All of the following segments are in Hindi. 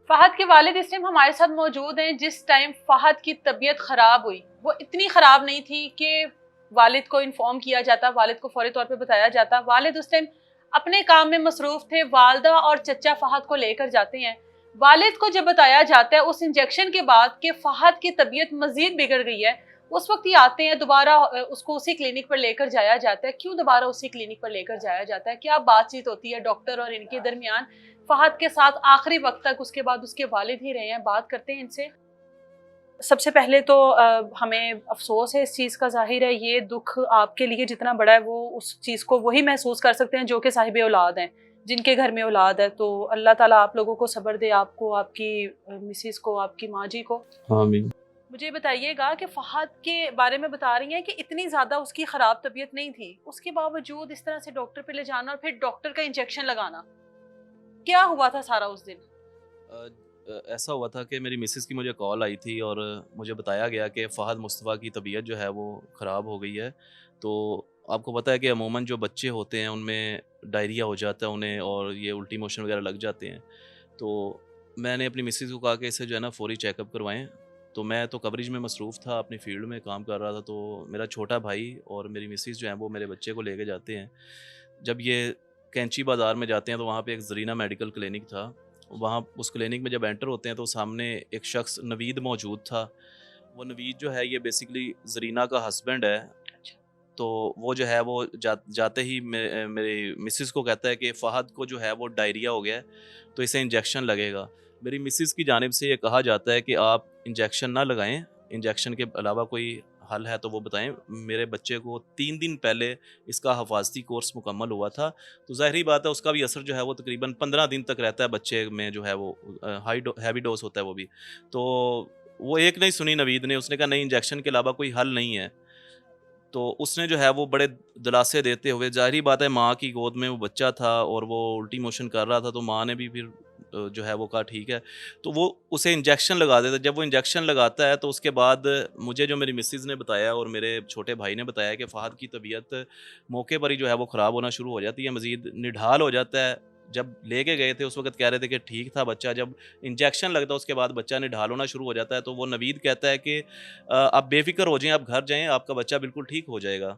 फहद के वालिद इस टाइम हमारे साथ मौजूद हैं। जिस टाइम फहद की तबीयत ख़राब हुई वो इतनी ख़राब नहीं थी कि वालिद को इन्फॉर्म किया जाता, वालिद को फौरी तौर पे बताया जाता। वालिद उस टाइम अपने काम में मसरूफ़ थे। वालदा और चचा फहद को लेकर जाते हैं। वालिद को जब बताया जाता है उस इंजेक्शन के बाद कि फहद की तबीयत मज़ीद बिगड़ गई है, उस वक्त ही आते हैं दोबारा उसको उसी क्लिनिक पर लेकर जाया जाता है। क्यों दोबारा उसी क्लिनिक पर लेकर जाया जाता है? क्या बातचीत होती है डॉक्टर और इनके दरमियान? फहद के साथ आखिरी वक्त तक उसके बाद उसके वालिद ही रहे हैं। बात करते हैं इनसे। सबसे पहले तो हमें अफसोस है इस चीज़ का, ज़ाहिर है ये दुख आपके लिए जितना बड़ा है वो उस चीज़ को वही महसूस कर सकते हैं जो कि साहिब औलाद हैं, जिनके घर में औलाद है। तो अल्लाह ताला आप लोगों को सब्र दे, आपको, आपकी मिसिस को, आपकी माँ जी को। आमीन। मुझे बताइएगा कि फहद के बारे में बता रही हैं कि इतनी ज़्यादा उसकी ख़राब तबीयत नहीं थी, उसके बावजूद इस तरह से डॉक्टर पे ले जाना और फिर डॉक्टर का इंजेक्शन लगाना, क्या हुआ था सारा उस दिन? अ ऐसा हुआ था कि मेरी मिसेज़ की मुझे कॉल आई थी और मुझे बताया गया कि फ़हद मुस्तफ़ा की तबीयत जो है वो ख़राब हो गई है। तो आपको पता है कि अमूमन जो बच्चे होते हैं उनमें डायरिया हो जाता है उन्हें, और ये उल्टी मोशन वग़ैरह लग जाते हैं। तो मैंने अपनी मिसेज़ को कहा कि इसे जो है ना फ़ौरी चेकअप करवाएँ। तो मैं तो कवरेज में मसरूफ़ था, अपनी फ़ील्ड में काम कर रहा था। तो मेरा छोटा भाई और मेरी मिसेज़ जो है वो मेरे बच्चे को लेके जाते हैं। जब ये कैंची बाज़ार में जाते हैं तो वहाँ पे एक ज़रीना मेडिकल क्लिनिक था। वहाँ उस क्लिनिक में जब एंटर होते हैं तो सामने एक शख़्स नवीद मौजूद था। वो नवीद जो है ये बेसिकली ज़रीना का हस्बैंड है। अच्छा। तो वो जो है वो जाते ही मेरी मिसेज़ को कहता है कि फ़हद को जो है वो डायरिया हो गया है, तो इसे इंजेक्शन लगेगा। मेरी मिसेज़ की जानिब से ये कहा जाता है कि आप इंजेक्शन ना लगाएँ, इंजेक्शन के अलावा कोई हल है तो वो बताएँ। मेरे बच्चे को 3 दिन पहले इसका हिफ़ाज़ती कोर्स मुकम्मल हुआ था, तो ज़ाहिर-सी बात है उसका भी असर जो है वो तकरीबन 15 दिन तक रहता है बच्चे में, जो है वो हैवी डोज़ होता है वो भी। तो वो एक नहीं सुनी नवीद ने, उसने कहा नहीं, इंजेक्शन के अलावा कोई हल नहीं है। तो उसने जो है वो बड़े दिलासे देते हुए, ज़ाहिर-सी बात है माँ की गोद में वो बच्चा था और वो उल्टी मोशन कर रहा था, तो माँ ने भी फिर जो है वो कहा ठीक है। तो वो उसे इंजेक्शन लगा देता है। जब वो इंजेक्शन लगाता है तो उसके बाद मुझे जो मेरी मिसेज़ ने बताया और मेरे छोटे भाई ने बताया कि फ़हद की तबीयत मौके पर ही जो है वो ख़राब होना शुरू हो जाती है, मज़ीद निढाल हो जाता है। जब लेके गए थे उस वक़्त कह रहे थे कि ठीक था बच्चा, जब इंजेक्शन लगता है उसके बाद बच्चा निढाल होना शुरू हो जाता है। तो वो नवीद कहता है कि आप बेफ़िक्र हो जाएँ, आप घर जाएँ, आपका बच्चा बिल्कुल ठीक हो जाएगा।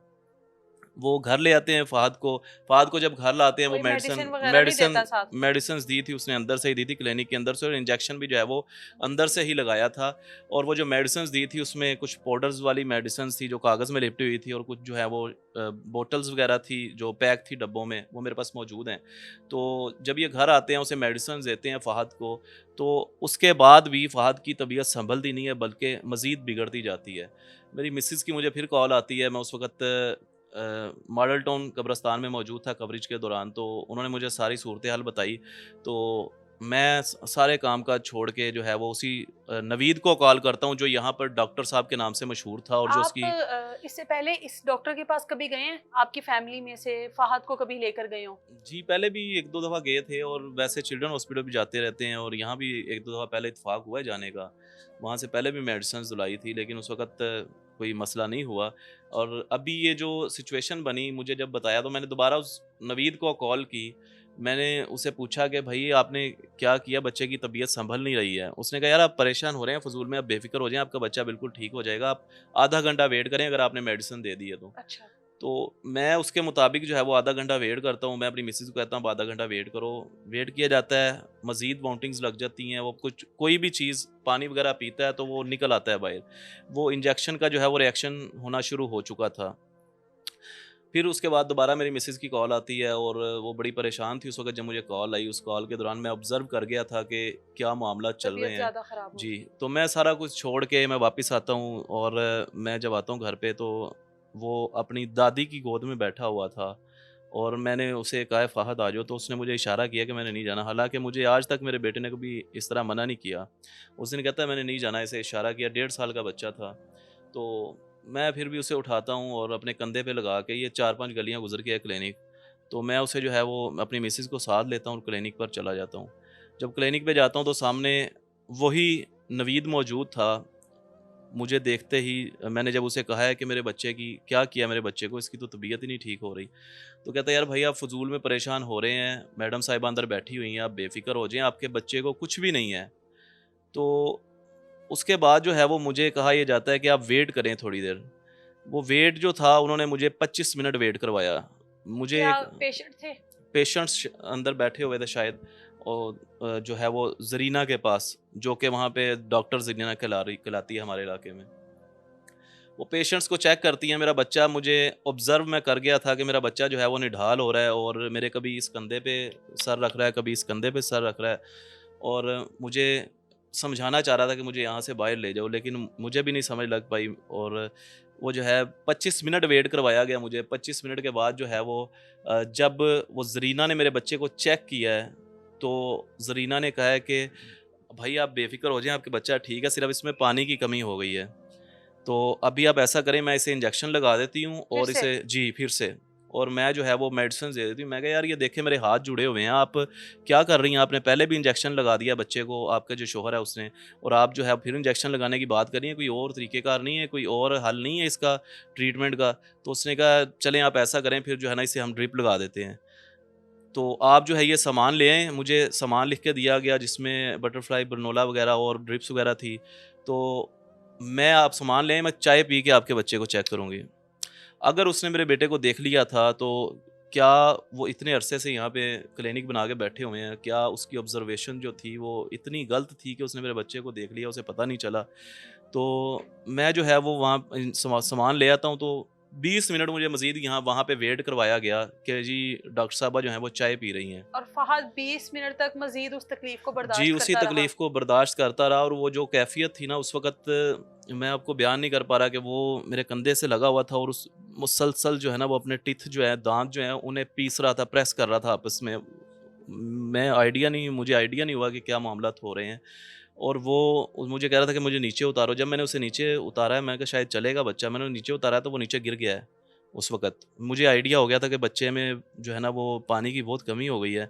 वो घर ले आते हैं फ़हद को। फ़हद को जब घर लाते हैं वो कोई मेडिसिन मेडिसिन वगैरह नहीं मेडिसिन देता साथ में? मेडिसिन्स दी थी उसने, अंदर से ही दी थी क्लिनिक के अंदर से, और इंजेक्शन भी जो है वो अंदर से ही लगाया था। और वो जो मेडिसिन्स दी थी उसमें कुछ पाउडर्स वाली मेडिसिन्स थी जो कागज़ में लिपटी हुई थी, और कुछ जो है वो बॉटल्स वगैरह थी जो पैक थी डब्बों में, वो मेरे पास मौजूद हैं। तो जब ये घर आते हैं उसे मेडिसिन्स देते हैं फ़हद को, तो उसके बाद भी फ़हद की तबीयत सँभलती नहीं है बल्कि मज़ीद बिगड़ती जाती है। मेरी मिसेज़ की मुझे फिर कॉल आती है, मैं उस वक़्त मॉडल टाउन कब्रिस्तान में मौजूद था कवरेज के दौरान। तो उन्होंने मुझे सारी सूरत-ए-हाल बताई। तो मैं सारे काम-काज छोड़ के जो है वो उसी नवीद को कॉल करता हूँ जो यहाँ पर डॉक्टर साहब के नाम से मशहूर था, और जो आप उसकी इससे पहले इस डॉक्टर के पास कभी गए हैं? आपकी फैमिली में से फहद को कभी लेकर गए हों? जी, पहले भी 1-2 दफ़ा गए थे, और वैसे चिल्ड्रन हॉस्पिटल भी जाते रहते हैं, और यहाँ भी 1-2 दफ़ा पहले इत्तेफ़ाक हुआ है जाने का। वहाँ से पहले भी मेडिसिन्स दिलाई थी, लेकिन उस वक़्त कोई मसला नहीं हुआ। और अभी ये जो सिचुएशन बनी, मुझे जब बताया तो मैंने दोबारा उस नवीद को कॉल की। मैंने उससे पूछा कि भई आपने क्या किया? बच्चे की तबीयत सँभल नहीं रही है। उसने कहा यार आप परेशान हो रहे हैं फ़िज़ूल में, आप बेफ़िक्र हो जाएँ, आपका बच्चा बिल्कुल ठीक हो जाएगा। आप आधा घंटा वेट करें अगर आपने मेडिसिन दे दी है तो। अच्छा। तो मैं उसके मुताबिक जो है वो आधा घंटा वेट करता हूँ। मैं अपनी मिसेज़ को कहता हूँ, आप आधा घंटा वेट करो। वेट किया जाता है, मज़ीद वामिटिंग्स लग जाती हैं। वो कुछ कोई भी चीज़ पानी वग़ैरह पीता है तो वो निकल आता है बाहर। वो इंजेक्शन का जो है वो रिएक्शन होना शुरू हो चुका था। फिर उसके बाद दोबारा मेरी मिसेज़ की कॉल आती है, और वो बड़ी परेशान थी उस वक़्त जब मुझे कॉल आई। उस कॉल के दौरान मैं ऑब्ज़र्व कर गया था कि क्या मामला चल रहे तबीयत हैं। ज़्यादा ख़राब हो जी, गई। तो मैं सारा कुछ छोड़ के मैं वापस आता हूँ, और मैं जब आता हूँ घर पे तो वो अपनी दादी की गोद में बैठा हुआ था, और मैंने उसे कहा, "फ़हद आ जाओ", तो उसने मुझे इशारा किया कि मैंने नहीं जाना। हालाँकि मुझे आज तक मेरे बेटे ने कभी इस तरह मना नहीं किया। उस दिन कहता है मैंने नहीं जाना, ऐसे इशारा किया, 1.5 साल का बच्चा था। तो मैं फिर भी उसे उठाता हूँ और अपने कंधे पे लगा के, ये 4-5 गलियाँ गुज़र के है क्लिनिक, तो मैं उसे जो है वो अपनी मिसेज़ को साथ लेता हूँ और क्लिनिक पर चला जाता हूँ। जब क्लिनिक पे जाता हूँ तो सामने वही नवीद मौजूद था। मुझे देखते ही मैंने जब उसे कहा है कि मेरे बच्चे की क्या किया, मेरे बच्चे को, इसकी तो तबीयत ही नहीं ठीक हो रही। तो कहता है यार भाई आप फ़िज़ूल में परेशान हो रहे हैं, मैडम साहिबा अंदर बैठी हुई हैं, आप बेफ़िक्र हो जाएँ, आपके बच्चे को कुछ भी नहीं है। तो उसके बाद जो है वो मुझे कहा ये जाता है कि आप वेट करें थोड़ी देर। वो वेट जो था उन्होंने मुझे 25 मिनट वेट करवाया। मुझे क्या एक पेशेंट थे? पेशेंट्स अंदर बैठे हुए थे शायद, और जो है वो ज़रीना के पास, जो कि वहाँ पे डॉक्टर ज़रीना कहलाती है हमारे इलाके में। वो पेशेंट्स को चेक करती हैं। मेरा बच्चा, मुझे ऑब्ज़र्व मैं कर गया था कि मेरा बच्चा जो है वो निढाल हो रहा है और मेरे कभी इस कंधे पे सर रख रहा है, कभी इस कंधे पे सर रख रहा है, और मुझे समझाना चाह रहा था कि मुझे यहाँ से बाहर ले जाओ, लेकिन मुझे भी नहीं समझ लग पाई। और वो जो है 25 मिनट वेट करवाया गया मुझे। 25 मिनट के बाद जो है वो जब वो ज़रीना ने मेरे बच्चे को चेक किया है, तो ज़रीना ने कहा है कि भाई आप बेफ़िक्र हो जाएँ, आपके बच्चा ठीक है, सिर्फ़ इसमें पानी की कमी हो गई है। तो अभी आप ऐसा करें, मैं इसे इंजेक्शन लगा देती हूँ फिर और से? इसे जी, फिर से, और मैं जो है वो मेडिसिन दे देती हूँ। मैं कहा यार ये देखें मेरे हाथ जुड़े हुए हैं, आप क्या कर रही हैं? आपने पहले भी इंजेक्शन लगा दिया बच्चे को, आपका जो शौहर है उसने, और आप जो है फिर इंजेक्शन लगाने की बात कर रही हैं, कोई और तरीक़ेकार नहीं है, कोई और हल नहीं है इसका ट्रीटमेंट का? तो उसने कहा चलें आप ऐसा करें, फिर जो है ना इसे हम ड्रिप लगा देते हैं। तो आप जो है ये सामान ले आएँ। मुझे सामान लिख के दिया गया जिसमें बटरफ्लाई, ग्रेनोला वगैरह और ड्रिप्स वगैरह थी। तो मैं आप सामान ले आएँ, मैं चाय पी के आपके बच्चे को चेक करूँगी। अगर उसने मेरे बेटे को देख लिया था, तो क्या वो इतने अरसे से यहाँ पे क्लिनिक बना के बैठे हुए हैं, क्या उसकी ऑब्ज़र्वेशन जो थी वो इतनी गलत थी कि उसने मेरे बच्चे को देख लिया, उसे पता नहीं चला? तो मैं जो है वो वहाँ सामान ले आता हूँ, तो 20 मिनट मुझे मज़ीद यहाँ वहाँ पे वेट करवाया गया कि जी डॉक्टर साहबा जो हैं वो चाय पी रही हैं। और फहद 20 मिनट तक मज़ीद उस तकलीफ़ को जी, बर्दाश्त उसी करता रहा। तकलीफ़ को बर्दाश्त करता रहा, और वो जो कैफ़ियत थी ना उस वक़्त, मैं आपको बयान नहीं कर पा रहा कि वो मेरे कंधे से लगा हुआ था, और उस मुसलसल जो है ना वो अपने टीथ जो है, दाँत जो हैं उन्हें पीस रहा था, प्रेस कर रहा था आपस में। मुझे आइडिया नहीं हुआ कि क्या मामलात हो रहे हैं। और वो मुझे कह रहा था कि मुझे नीचे उतारो। जब मैंने उसे नीचे उतारा है, मैंने कहा शायद चलेगा बच्चा, मैंने नीचे उतारा तो वो नीचे गिर गया है। उस वक़्त मुझे आइडिया हो गया था कि बच्चे में जो है ना वो पानी की बहुत कमी हो गई है।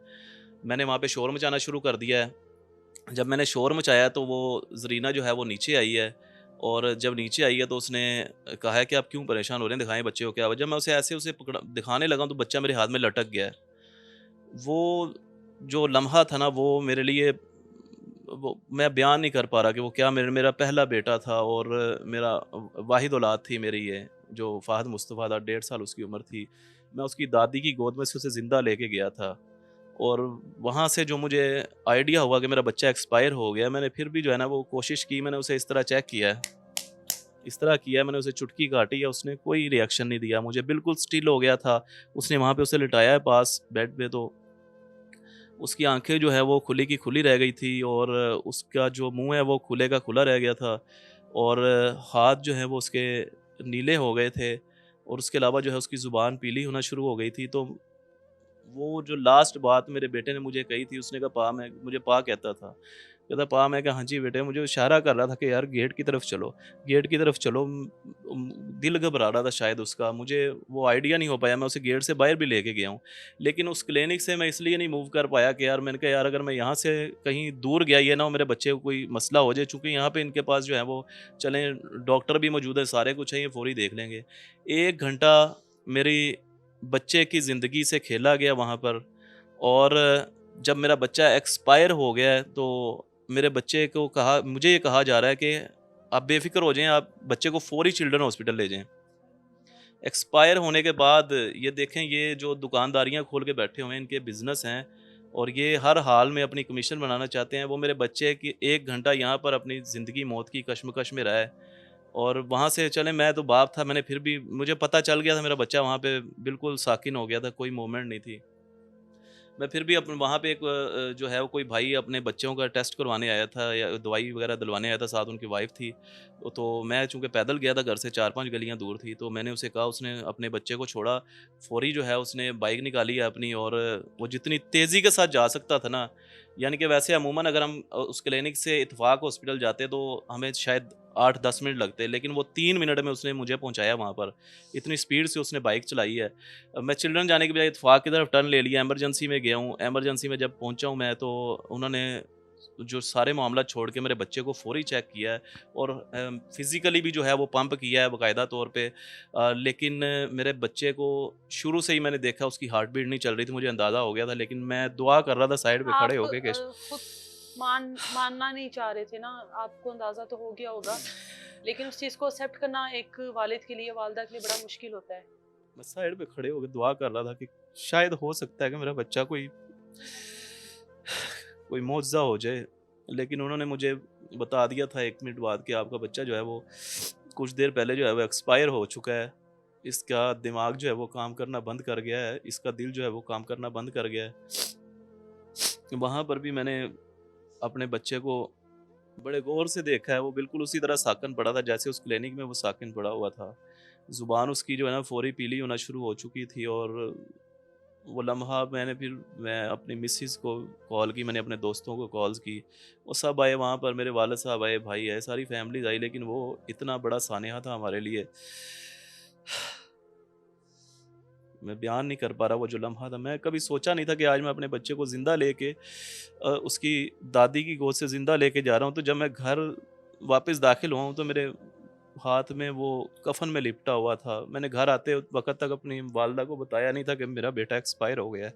मैंने वहाँ पे शोर मचाना शुरू कर दिया है। जब मैंने शोर मचाया तो वो ज़रीना जो है वो नीचे आई है, और जब नीचे आई है तो उसने कहा है कि आप क्यों परेशान हो रहे हैं, दिखाएँ बच्चे को क्या हुआ। जब मैं उसे ऐसे उसे पकड़ा दिखाने लगा तो बच्चा मेरे हाथ में लटक गया है। वो जो लम्हा था ना वो मेरे लिए, वो मैं बयान नहीं कर पा रहा कि वो क्या, मेरा पहला बेटा था, और मेरा वाहिद औलाद थी मेरी ये, जो फ़ाहद मुस्तफ़ा था, 1.5 साल उसकी उम्र थी। मैं उसकी दादी की गोद में से उसे ज़िंदा लेके गया था, और वहाँ से जो मुझे आइडिया हुआ कि मेरा बच्चा एक्सपायर हो गया, मैंने फिर भी जो है ना वो कोशिश की, मैंने उसे इस तरह चेक किया है, इस तरह किया है, मैंने उसे चुटकी काटी है, उसने कोई रिएक्शन नहीं दिया, मुझे बिल्कुल स्टिल हो गया था। उसने वहाँ पे उसे लिटाया है पास बेड पे, तो उसकी आँखें जो है वो खुली की खुली रह गई थी, और उसका जो मुँह है वो खुले का खुला रह गया था, और हाथ जो है वो उसके नीले हो गए थे, और उसके अलावा जो है उसकी ज़ुबान पीली होना शुरू हो गई थी। तो वो जो लास्ट बात मेरे बेटे ने मुझे कही थी, उसने कहा पा, मैं मुझे पा कहता था। कहता पा, मैं कहा हाँ जी बेटे, मुझे इशारा कर रहा था कि यार गेट की तरफ चलो, गेट की तरफ चलो। दिल घबरा रहा था शायद उसका, मुझे वो आइडिया नहीं हो पाया, मैं उसे गेट से बाहर भी लेके गया हूँ। लेकिन उस क्लिनिक से मैं इसलिए नहीं मूव कर पाया कि यार, मैंने कहा यार अगर मैं यहाँ से कहीं दूर गया, ये ना हो मेरे बच्चे को कोई मसला हो जाए, चूँकि यहाँ पे इनके पास जो है वो चलें डॉक्टर भी मौजूद है, सारे कुछ है, ये फ़ौरी देख लेंगे। 1 घंटा मेरी बच्चे की ज़िंदगी से खेला गया वहाँ पर, और जब मेरा बच्चा एक्सपायर हो गया है, तो मेरे बच्चे को कहा, मुझे ये कहा जा रहा है कि आप बेफ़िक्र हो जाएँ, आप बच्चे को फ़ौरी चिल्ड्रन हॉस्पिटल ले जाएँ। एक्सपायर होने के बाद ये देखें, ये जो दुकानदारियाँ खोल के बैठे हुए हैं, इनके बिज़नेस हैं, और ये हर हाल में अपनी कमीशन बनाना चाहते हैं। वो मेरे बच्चे की 1 घंटा यहाँ पर अपनी ज़िंदगी मौत की कशमकश में रहा है, और वहाँ से चलें, मैं तो बाप था, मैंने फिर भी, मुझे पता चल गया था मेरा बच्चा वहाँ पे बिल्कुल साकिन हो गया था, कोई मूवमेंट नहीं थी। मैं फिर भी वहाँ पे एक जो है वो कोई भाई अपने बच्चों का टेस्ट करवाने आया था, या दवाई वगैरह दिलवाने आया था, साथ उनकी वाइफ़ थी। तो मैं चूँकि पैदल गया था, घर से 4-5 गलियाँ दूर थी, तो मैंने उसे कहा, उसने अपने बच्चे को छोड़ा, फ़ौरी जो है उसने बाइक निकाली है अपनी, और वो जितनी तेज़ी के साथ जा सकता था ना, यानी कि वैसे अमूमन अगर हम उस क्लिनिक से इत्तेफ़ाक हॉस्पिटल जाते तो हमें शायद 8-10 मिनट लगते, लेकिन वो 3 मिनट में उसने मुझे पहुँचाया वहाँ पर। इतनी स्पीड से उसने बाइक चलाई है। मैं चिल्ड्रन जाने के बजाय इत्तेफ़ाक की तरफ टर्न ले लिया, इमरजेंसी में गया हूँ। इमरजेंसी में जब पहुँचा हूँ मैं, तो उन्होंने जो सारे मामला छोड़ के मेरे बच्चे को फ़ौरी चेक किया है, और फ़िज़िकली भी जो है वो पंप किया है बाकायदा तौर पे। लेकिन मेरे बच्चे को शुरू से ही मैंने देखा, उसकी हार्ट बीट नहीं चल रही थी, मुझे अंदाज़ा हो गया था, लेकिन मैं दुआ कर रहा था साइड पे खड़े आप होके कि खुद मानना नहीं चाह रहे थे ना, आपको अंदाजा तो हो गया होगा, लेकिन उस चीज़ को एक्सेप्ट करना एक वालिद के लिए, वालिदा के लिए बड़ा मुश्किल होता है। मैं साइड पे खड़े होकर दुआ कर रहा था कि शायद हो सकता है कि मेरा बच्चा कोई कोई मुआवजा हो जाए, लेकिन उन्होंने मुझे बता दिया था 1 मिनट बाद कि आपका बच्चा जो है वो कुछ देर पहले जो है वो एक्सपायर हो चुका है। इसका दिमाग जो है वो काम करना बंद कर गया है, इसका दिल जो है वो काम करना बंद कर गया है। वहाँ पर भी मैंने अपने बच्चे को बड़े गौर से देखा है, वो बिल्कुल उसी तरह साकन पड़ा था जैसे उस क्लिनिक में वो साकन पड़ा हुआ था। ज़ुबान उसकी जो है ना फ़ौरी पीली होना शुरू हो चुकी थी, और वो लम्हा मैं अपनी मिसेस को कॉल की, मैंने अपने दोस्तों को कॉल्स की। वो सब आए वहाँ पर, मेरे वालिद साहब आए, भाई आए, सारी फैमिलीज़ आई, लेकिन वो इतना बड़ा सानिया था हमारे लिए। मैं बयान नहीं कर पा रहा वो जो लम्हा था। मैं कभी सोचा नहीं था कि आज मैं अपने बच्चे को ज़िंदा लेके उसकी दादी की गोद से ज़िंदा लेके जा रहा हूँ। तो जब मैं घर वापस दाखिल हुआ हूँ तो मेरे हाथ में वो कफ़न में लिपटा हुआ था। मैंने घर आते वक़्त तक अपनी वालिदा को बताया नहीं था कि मेरा बेटा एक्सपायर हो गया है।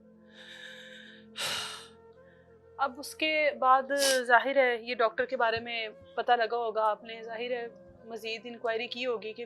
अब उसके बाद ज़ाहिर है ये डॉक्टर के बारे में पता लगा होगा आपने, ज़ाहिर है मज़ीद इंक्वायरी की होगी कि